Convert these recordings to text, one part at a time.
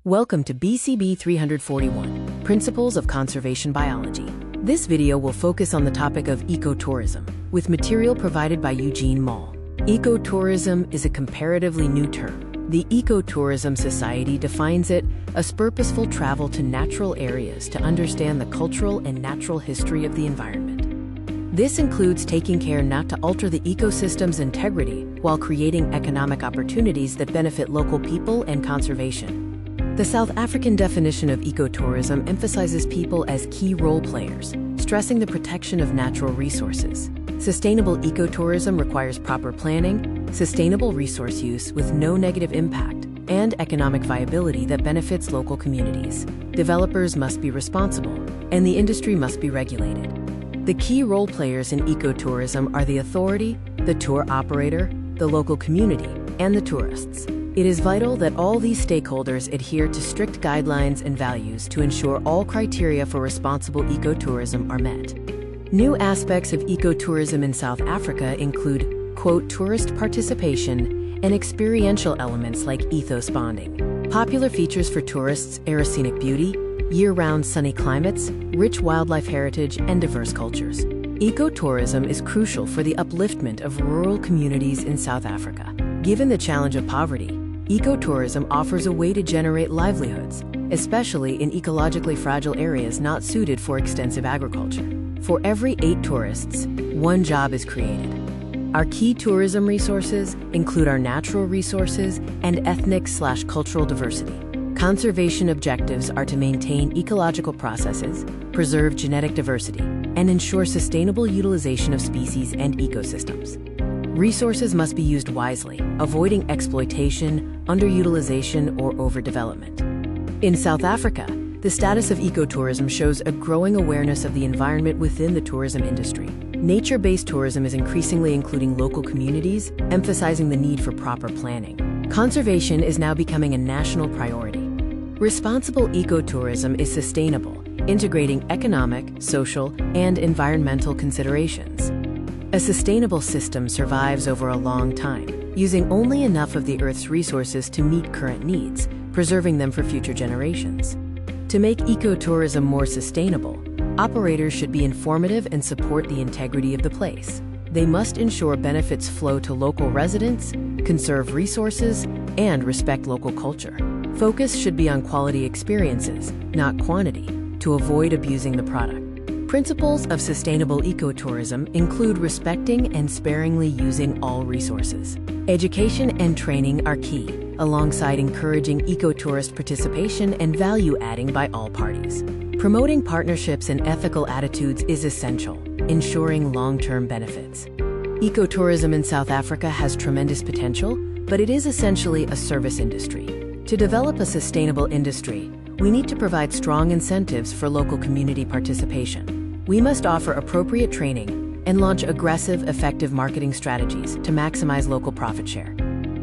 Welcome to BCB 341, Principles of Conservation Biology. This video will focus on the topic of ecotourism, with material provided by Eugene Mall. Ecotourism is a comparatively new term. The Ecotourism Society defines it as purposeful travel to natural areas to understand the cultural and natural history of the environment. This includes taking care not to alter the ecosystem's integrity while creating economic opportunities that benefit local people and conservation. The South African definition of ecotourism emphasizes people as key role players, stressing the protection of natural resources. Sustainable ecotourism requires proper planning, sustainable resource use with no negative impact, and economic viability that benefits local communities. Developers must be responsible, and the industry must be regulated. The key role players in ecotourism are the authority, the tour operator, the local community, and the tourists. It is vital that all these stakeholders adhere to strict guidelines and values to ensure all criteria for responsible ecotourism are met. New aspects of ecotourism in South Africa include, quote, tourist participation and experiential elements like ethos bonding. Popular features for tourists are scenic beauty, year-round sunny climates, rich wildlife heritage, and diverse cultures. Ecotourism is crucial for the upliftment of rural communities in South Africa. Given the challenge of poverty, ecotourism offers a way to generate livelihoods, especially in ecologically fragile areas not suited for extensive agriculture. For every 8 tourists, 1 job is created. Our key tourism resources include our natural resources and ethnic/cultural diversity. Conservation objectives are to maintain ecological processes, preserve genetic diversity, and ensure sustainable utilization of species and ecosystems. Resources must be used wisely, avoiding exploitation, underutilization, or overdevelopment. In South Africa, the status of ecotourism shows a growing awareness of the environment within the tourism industry. Nature-based tourism is increasingly including local communities, emphasizing the need for proper planning. Conservation is now becoming a national priority. Responsible ecotourism is sustainable, integrating economic, social, and environmental considerations. A sustainable system survives over a long time, using only enough of the Earth's resources to meet current needs, preserving them for future generations. To make ecotourism more sustainable, operators should be informative and support the integrity of the place. They must ensure benefits flow to local residents, conserve resources, and respect local culture. Focus should be on quality experiences, not quantity, to avoid abusing the product. Principles of sustainable ecotourism include respecting and sparingly using all resources. Education and training are key, alongside encouraging ecotourist participation and value-adding by all parties. Promoting partnerships and ethical attitudes is essential, ensuring long-term benefits. Ecotourism in South Africa has tremendous potential, but it is essentially a service industry. To develop a sustainable industry, we need to provide strong incentives for local community participation. We must offer appropriate training and launch aggressive, effective marketing strategies to maximize local profit share.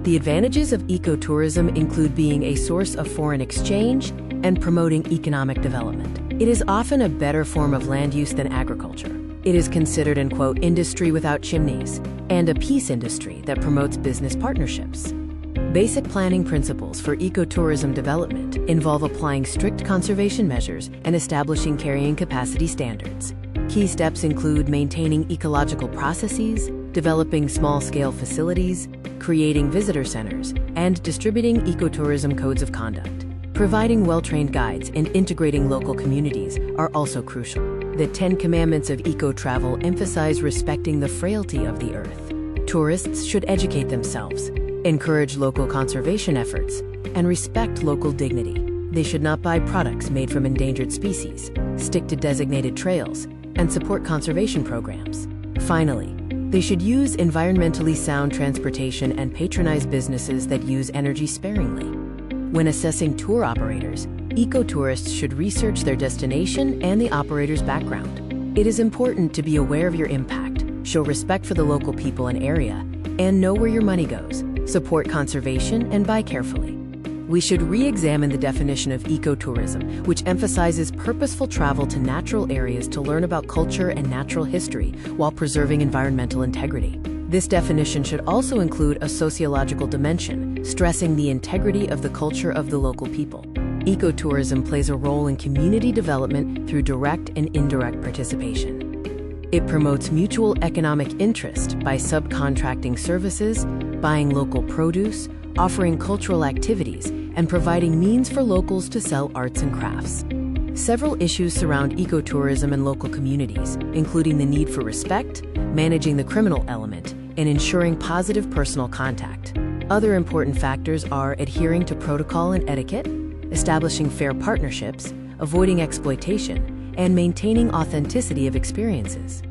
The advantages of ecotourism include being a source of foreign exchange and promoting economic development. It is often a better form of land use than agriculture. It is considered an, quote, industry without chimneys, and a peace industry that promotes business partnerships. Basic planning principles for ecotourism development involve applying strict conservation measures and establishing carrying capacity standards. Key steps include maintaining ecological processes, developing small-scale facilities, creating visitor centers, and distributing ecotourism codes of conduct. Providing well-trained guides and integrating local communities are also crucial. The 10 Commandments of eco-travel emphasize respecting the frailty of the earth. Tourists should educate themselves, encourage local conservation efforts, and respect local dignity. They should not buy products made from endangered species, stick to designated trails, and support conservation programs. Finally, they should use environmentally sound transportation and patronize businesses that use energy sparingly. When assessing tour operators, ecotourists should research their destination and the operator's background. It is important to be aware of your impact, show respect for the local people and area, and know where your money goes. Support conservation and buy carefully. We should re-examine the definition of ecotourism, which emphasizes purposeful travel to natural areas to learn about culture and natural history while preserving environmental integrity. This definition should also include a sociological dimension, stressing the integrity of the culture of the local people. Ecotourism plays a role in community development through direct and indirect participation. It promotes mutual economic interest by subcontracting services, buying local produce, offering cultural activities, and providing means for locals to sell arts and crafts. Several issues surround ecotourism and local communities, including the need for respect, managing the criminal element, and ensuring positive personal contact. Other important factors are adhering to protocol and etiquette, establishing fair partnerships, avoiding exploitation, and maintaining authenticity of experiences.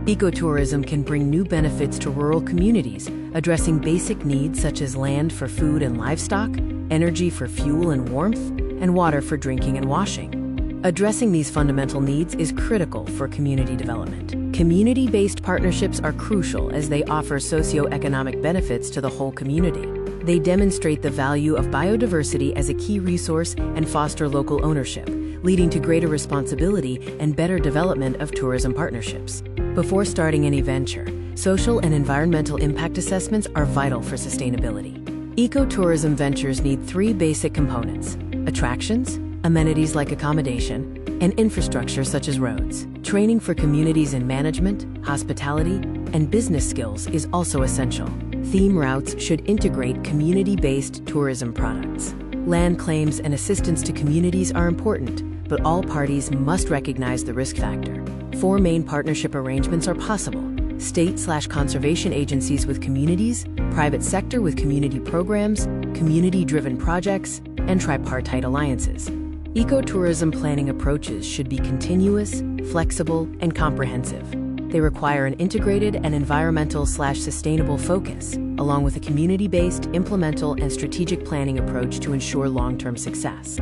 Ecotourism can bring new benefits to rural communities, addressing basic needs such as land for food and livestock, energy for fuel and warmth, and water for drinking and washing. Addressing these fundamental needs is critical for community development. Community-based partnerships are crucial as they offer socioeconomic benefits to the whole community. They demonstrate the value of biodiversity as a key resource and foster local ownership, leading to greater responsibility and better development of tourism partnerships. Before starting any venture, social and environmental impact assessments are vital for sustainability. Ecotourism ventures need three basic components: attractions, amenities like accommodation, and infrastructure such as roads. Training for communities in management, hospitality, and business skills is also essential. Theme routes should integrate community-based tourism products. Land claims and assistance to communities are important, but all parties must recognize the risk factor. 4 main partnership arrangements are possible: state/conservation agencies with communities, private sector with community programs, community-driven projects, and tripartite alliances. Ecotourism planning approaches should be continuous, flexible, and comprehensive. They require an integrated and environmental/sustainable focus, along with a community-based, implemental, and strategic planning approach to ensure long-term success.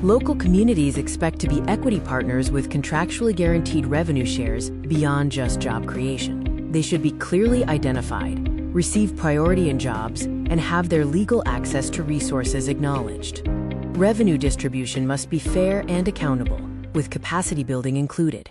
Local communities expect to be equity partners with contractually guaranteed revenue shares beyond just job creation. They should be clearly identified, receive priority in jobs, and have their legal access to resources acknowledged. Revenue distribution must be fair and accountable, with capacity building included.